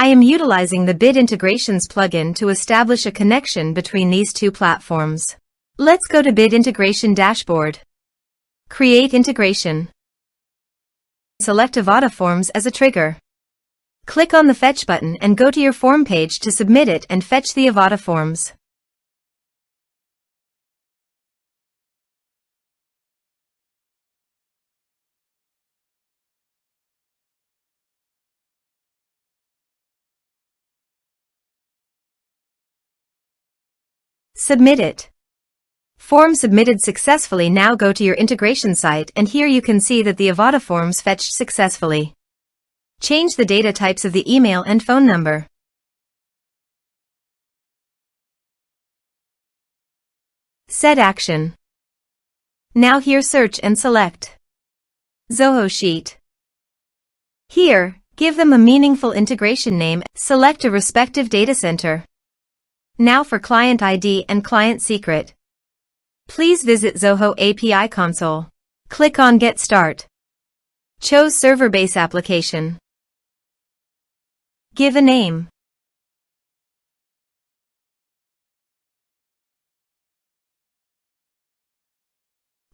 I am utilizing the Bit Integrations plugin to establish a connection between these two platforms. Let's go to Bit Integration Dashboard. Create integration. Select Avada Forms as a trigger. Click on the Fetch button and go to your form page to submit it and fetch the Avada Forms. Submit it. Form submitted successfully. Now go to your integration site and here you can see that the Avada Forms fetched successfully. Change the data types of the email and phone number. Set action. Now here search and select Zoho Sheet. Here, give them a meaningful integration name. Select a respective data center. Now for client ID and client secret. Please visit Zoho API console. Click on Get Start. Choose Server Base Application. Give a name.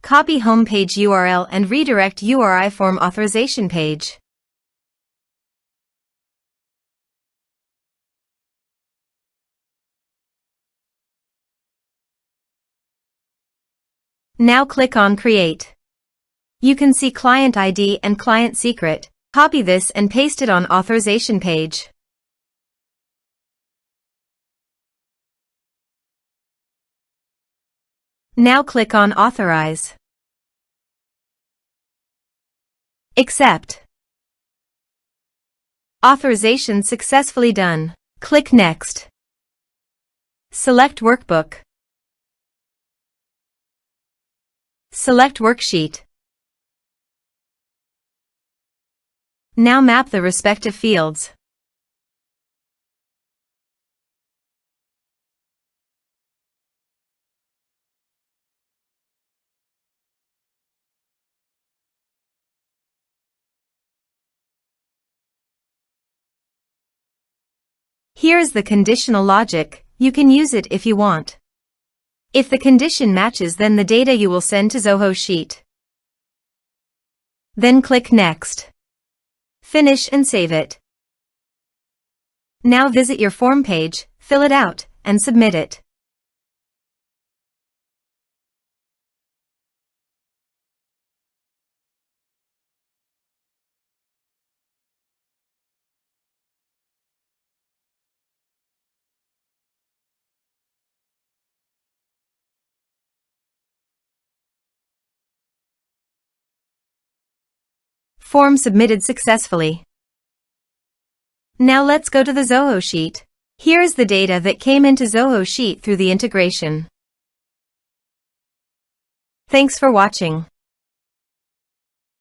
Copy homepage URL and redirect URI form authorization page. Now click on Create. You can see client ID and client secret. Copy this and paste it on authorization page. Now click on Authorize. Accept. Authorization successfully done. Click Next. Select Workbook. Select Worksheet. Now map the respective fields. Here is the conditional logic. You can use it if you want. If the condition matches, then the data you will send to Zoho Sheet. Then click Next. Finish and save it. Now visit your form page, fill it out, and submit it. Form submitted successfully. Now let's go to the Zoho Sheet. Here is the data that came into Zoho Sheet through the integration. Thanks for watching.